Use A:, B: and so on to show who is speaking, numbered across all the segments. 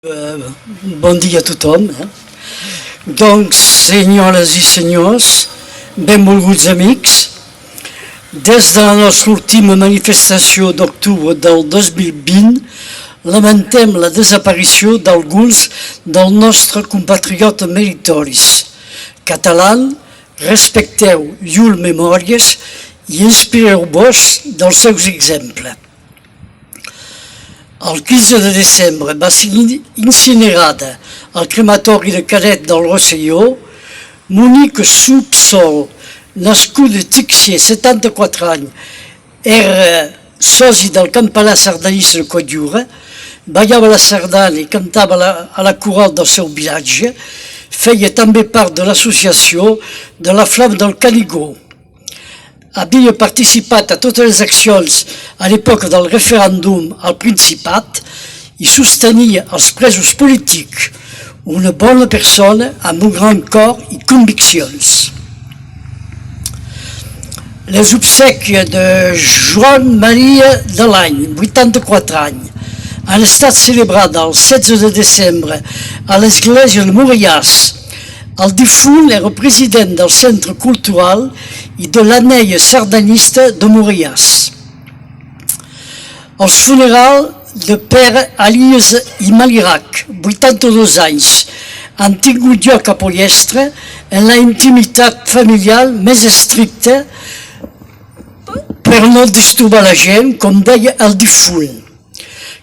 A: Bon dia a tothom. Doncs, senyores i senyors, benvolguts amics, des de la nostra última manifestació d'octubre del 2020 lamentem la desaparició d'alguns del nostre compatriota meritoris. Catalans, respecteu llurs memòries i inspireu-vos dels seus exemples. El 15 de desembre va ser incinerada al crematori de Canet del Rosselló Monique Subsol, nascut de Tixier, 74 anys, era soci del campanar sardanista de Cotlliure, ballava la sardana i cantava a la coral del seu vilatge, feia també part de l'associació de la Flamme del Canigó. Havia participat a totes les accions a l'època del referèndum al Principat i sostenia els presos polítics, una bona persona amb un gran cor i conviccions. Les obsèquies de Joan Maria de l'Any, 84 anys, han estat celebrades el 16 de desembre a l'església de Moriàs. El difunt era president del Centre Cultural i de l'Anell Sardanista de Moriàs. Els funerals de Pere Elies i Malirac, 82 anys, han tingut lloc a Pollestre en la intimitat familiar més estricta per no disturbar la gent, com deia el difunt.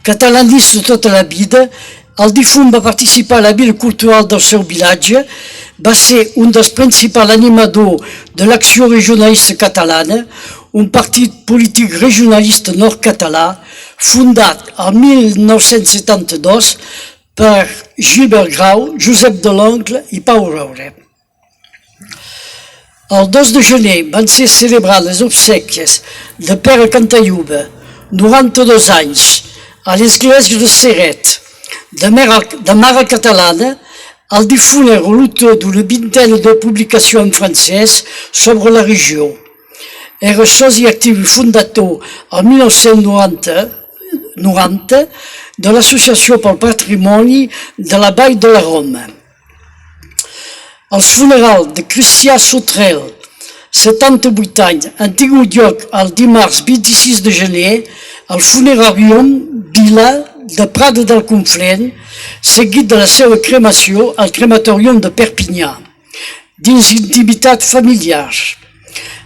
A: Catalanista tota la vida, el difunt va participar a la vida cultural del seu vilatge, va ser un dels principals animadors de l'Acció Regionalista Catalana, un partit polític regionalista nord-català fundat en 1972 per Gilbert Grau, Josep Deloncle i Pau Roure. El 2 de gener van ser celebrades les obsèquies de Pere Cantallube, 92 anys, a l'església de Ceret. De mare catalana, el difunt era l'autor d'una vintena de publicacions en francès sobre la regió. Era soci actiu i fundator en 1990 de l'Associació pel Patrimoni de la Vall de la Roma. Els funerals de Cristià Sotrel, 78 anys, han tingut lloc el dimarts 26 de gener al funerarium Vila de Prada del Conflent, seguit de la seva cremació al crematorium de Perpinyà, dins intimitat familiar.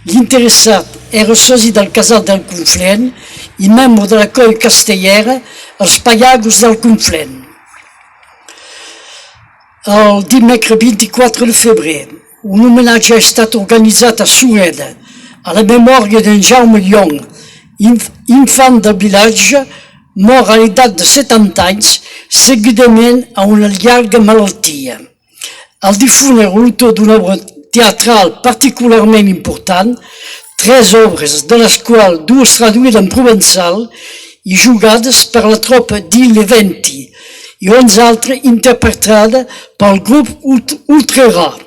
A: L'interessat era soci del casal del Conflent i membre de la colla castellera Els Pallagos del Conflent. El dimecres 24 de febrer, un homenatge ha estat organitzat a Sureda, a la memòria d'en Jaume Llong, infant del vilatge, mort a l'edat de 70 anys, seguidament a una llarga malaltia. El difunt era l'autor d'una obra teatral particularment important, 3 obres, de les quals 2 traduïdes en provençal i jugades per la tropa di Leventi, i 11 altres interpretades pel grup Ultrera.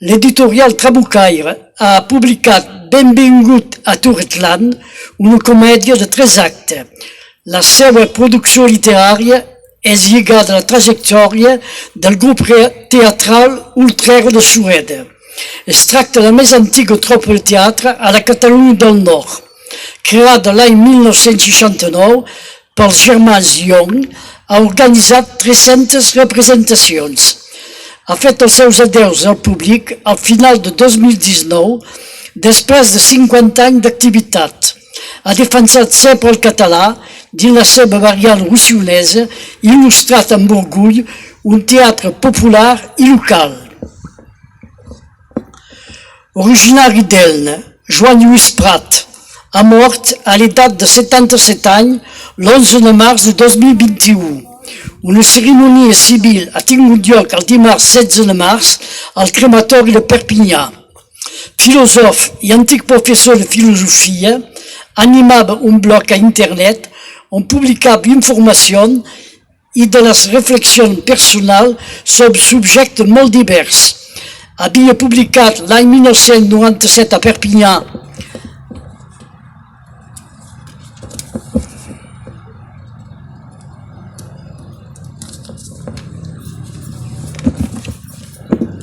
A: L'editorial Trabucaire ha publicat Benvingut a Torretland, una comèdia de 3 actes. La seva producció literària és lligada a la trajectòria del grup teatral Ultrera de Sureda. Es tracta de la més antiga tropa de teatre a la Catalunya del Nord. Creada l'any 1969 pels germans Young, ha organitzat 300 representacions. Ha fet els seus adeus al públic al final de 2019, després de 50 anys d'activitat. Ha defensat sempre el català dins la seva variant rossionesa, il·lustrat amb orgull un teatre popular i local. Originari d'Elna, Joan Lluís Prat, ha mort a l'edat de 77 anys l'11 de març de 2021. Una cerimònia civil ha tingut lloc el dimarts 16 de març al crematori de Perpinyà. Filòsof i antic professor de filosofia, animava un blog a internet on publicava informacions i de les reflexions personals sobre subjectes molt divers. Havia publicat l'any 1997 a Perpinyà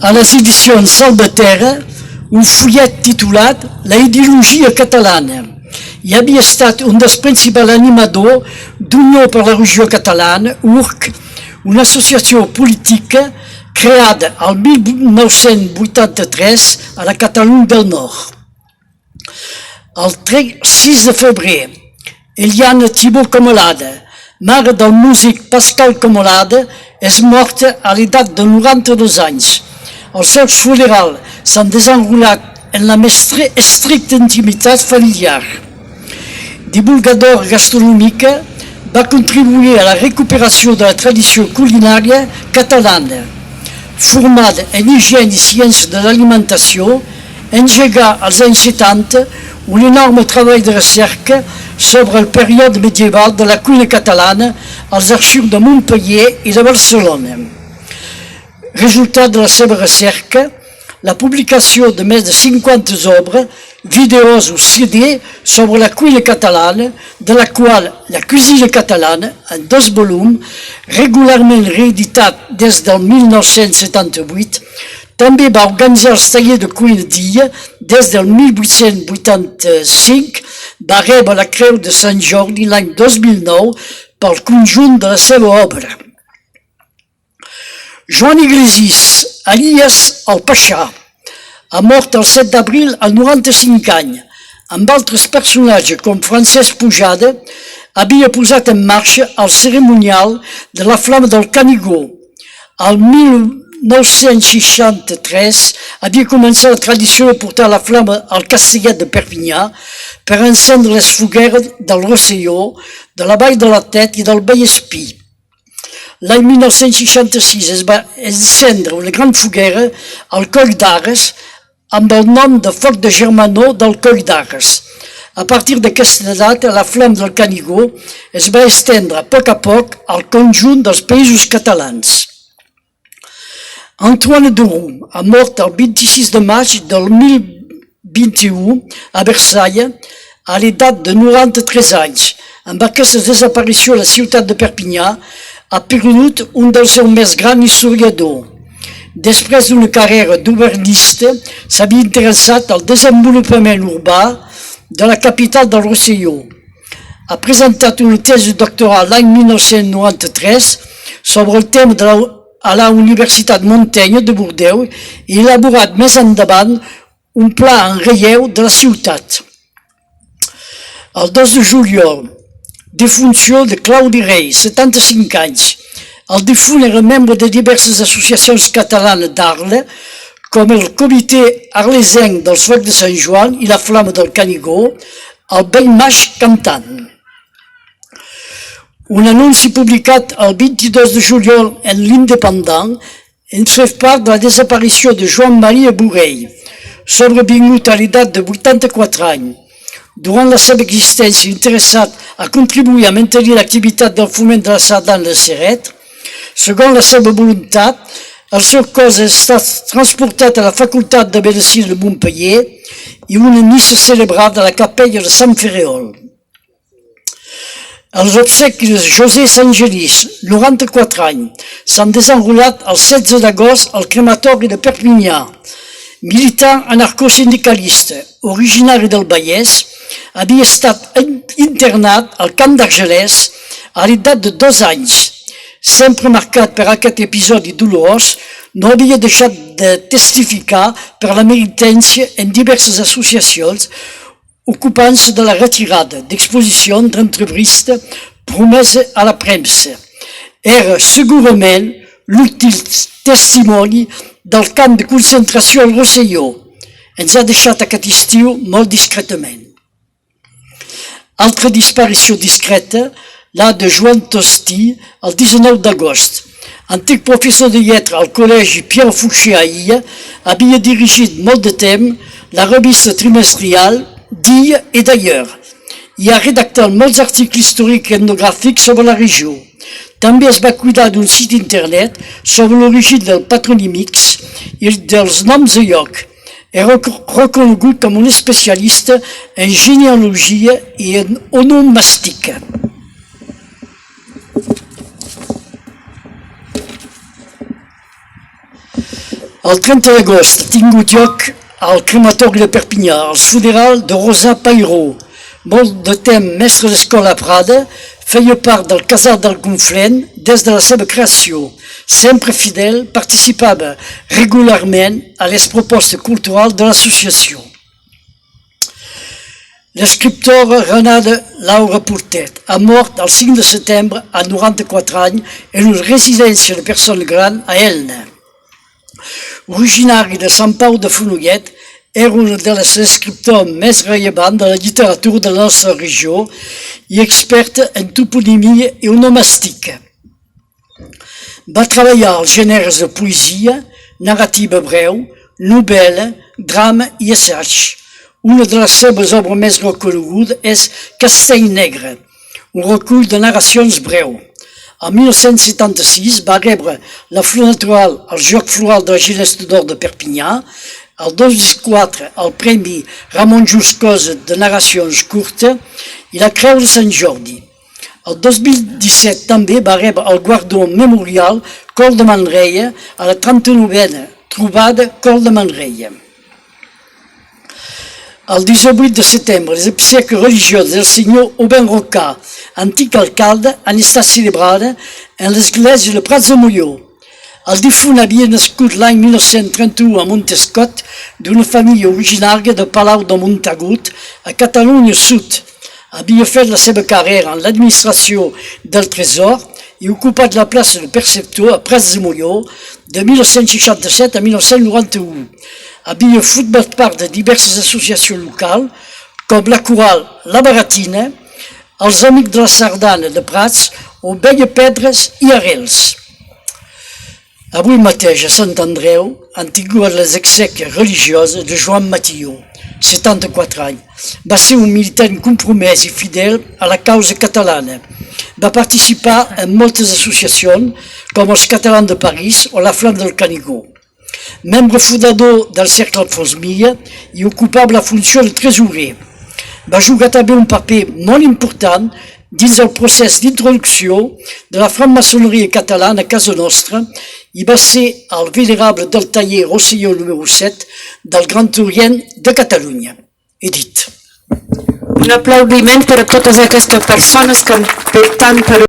A: a les edicions Salvaterra un fullet titulat La ideologia catalana. I havia estat un dels principals animadors d'Unió per la Regió Catalana, URC, una associació política creada al 1983 a la Catalunya del Nord. El 6 de febrer, Eliana Thibault Comolada, mare del músic Pascal Comolada, és morta a l'edat de 92 anys. Els seus funerals s'han desenrolat en la més estricta intimitat familiar. Divulgadora gastronòmica, va contribuir a la recuperació de la tradició culinària catalana. Formada en higiene i ciències de l'alimentació, engegà als anys 70 un enorme treball de recerca sobre el període medieval de la cuina catalana als arxius de Montpellier i de Barcelona. Resultat de la seva recerca, la publicació de més de 50 obres, vídeos o CD sobre la cuina catalana, de la qual la cuisine catalana, en 2 volums, regularment reeditat des del 1978, també va organitzar els tallers de cuina dia des del 1885, va rebre la Creu de Sant Jordi l'any 2009 pel conjunt de la seva obra. Joan Iglesias, alias el Paixà, ha mort el 7 d'abril als 95 anys, amb altres personatges com Francesc Pujada, havia posat en marxa el cerimonial de la Flama del Canigó. Al 1963 havia començat la tradició de portar la flama al Castellet de Perpinyà per encendre les fogueres del Rosselló, de la Vall de la Tet i del Vallespí. L'any 1966 es va encendre una gran foguera al Coll d'Arres amb el nom de Foc de Germanó del Coll d'Arres. A partir d'aquesta data, la flama del Canigó es va estendre a poc al conjunt dels països catalans. Antoine Duroux ha mort el 26 de maig del 2021 a Versailles a l'edat de 93 anys. Amb aquesta desaparició a la ciutat de Perpinyà ha perdut un dels seus més grans historiadors. Després d'una carrera d'urbanista, s'havia interessat al desenvolupament urbà de la capital del Rosselló. Ha presentat una tesi doctoral l'any 1993 sobre el tema a la Universitat Montaigne de Bordeus i ha elaborat més endavant un pla en relleu de la ciutat. El 2 de juliol, defunció de Claudi Rey, 75 anys. El difunt era membre de diverses associacions catalanes d'Arles, com el Comitè Arlesenc del Foc de Sant Joan i la Flama del Canigó, el Vell Maix cantant. Un anunci publicat el 22 de juliol en l'Independent ens fa part de la desaparició de Joan Maria Borrell, sobrevingut a l'edat de 84 anys. Durant la seva existència interessat a contribuir a mantenir l'activitat del foment de la sardana de Ceret. Segons la seva voluntat, el seu cos ha estat transportat a la Facultat de Medicina de Montpellier i una missa celebrada a la capella de Sant Ferréol. Els obsequis de José Sangelis, 94 anys, s'han desenrolat el 16 d'agost al crematori de Perpinyà. Militant anarcosindicalista, originari del Vallès, havia estat internat al Camp d'Argelès a l'edat de 2 anys. Sempre marcat per aquest episodi dolorós, no havia deixat de testificar per la militància en diverses associacions, ocupant-se de la retirada d'exposicions d'entrevistes promeses a la premsa. Era segurament l'últim testimoni del camp de concentració al Rosselló. Ens ha deixat aquest estiu molt discretament. Altra disparició discreta, la de Joan Tostí, el 19 d'agost. Antic professor de lletra al col·legi Pierre Fouché a Illa, havia dirigit molt de temps la revista trimestrial Dia i d'ailleurs. I ha redactat molts articles històrics i etnogràfics sobre la regió. També es va cuidar d'un sit internet sobre l'origen del patronímics i dels noms de lloc. Era reconegut com un especialista en genealogia i en onomàstica. El 30 d'agost ha tingut lloc al crematori de Perpinyà el funeral de Rosa Pairó. Molt de temps mestre d'escola a Prada, feia part del casal del Conflent des de la seva creació. Sempre fidel, participava regularment a les propostes culturals de l'associació. L'escriptor Renard Laura Portet ha mort el 5 de setembre a 94 anys en una residència de persones grans a Elna. Originari de Sant Pau de Fonollet, era un dels escriptors més rellevants de la literatura de la nostra regió i expert en toponimia i onomàstica. Va treballar als gèneres de poesia, narrativa breu, novel·la, drama i assaig. Una de les seves obres més reconegudes és Castell Negre, un recull de narracions breu. En 1976 va rebre la Flor Natural al Joc Floral de la Ginesta d'Or de Perpinyà, el 2004 el Premi Ramon Juscosa de narracions curtes i la Creu de Sant Jordi. El 2017 també va rebre el guardó memorial Col de Manrella a la 39a trobada Col de Manrella. El 18 de setembre, les obsèques religioses del senyor Aubin Rocà, antic alcalde, han estat celebrades en l'església de Prats de Molló. El difunt havia nascut l'any 1931 a Montescot d'una família originària de Palau de Montagut, a Catalunya Sud. Havia fet la seva carrera en l'administració del Tresor i ocupat la plaça de perceptor a Prats de Molló de 1967 a 1991. Havia format part de diverses associacions locals, com la Coral La Baratina, els Amics de la Sardana de Prats o Bella Pedres i Arrels. Avui mateix a Sant Andreu han tingut les exèquies religioses de Joan Matilló, 74 anys. Va ser un militant compromès i fidel a la causa catalana. Va participar en moltes associacions, com els Catalans de París o la Flamme del Canigó. Membre fundador del Cercle Alfons Milla i ocupava la funció de tresorer. Va jugar també un paper molt important dins el procés d'introducció de la francmaçoneria catalana a casa nostra i va ser el venerable del taller Rosselló número 7 del Gran Orient de Catalunya. He dit.
B: Un aplaudiment per a totes aquestes persones que han fet tant per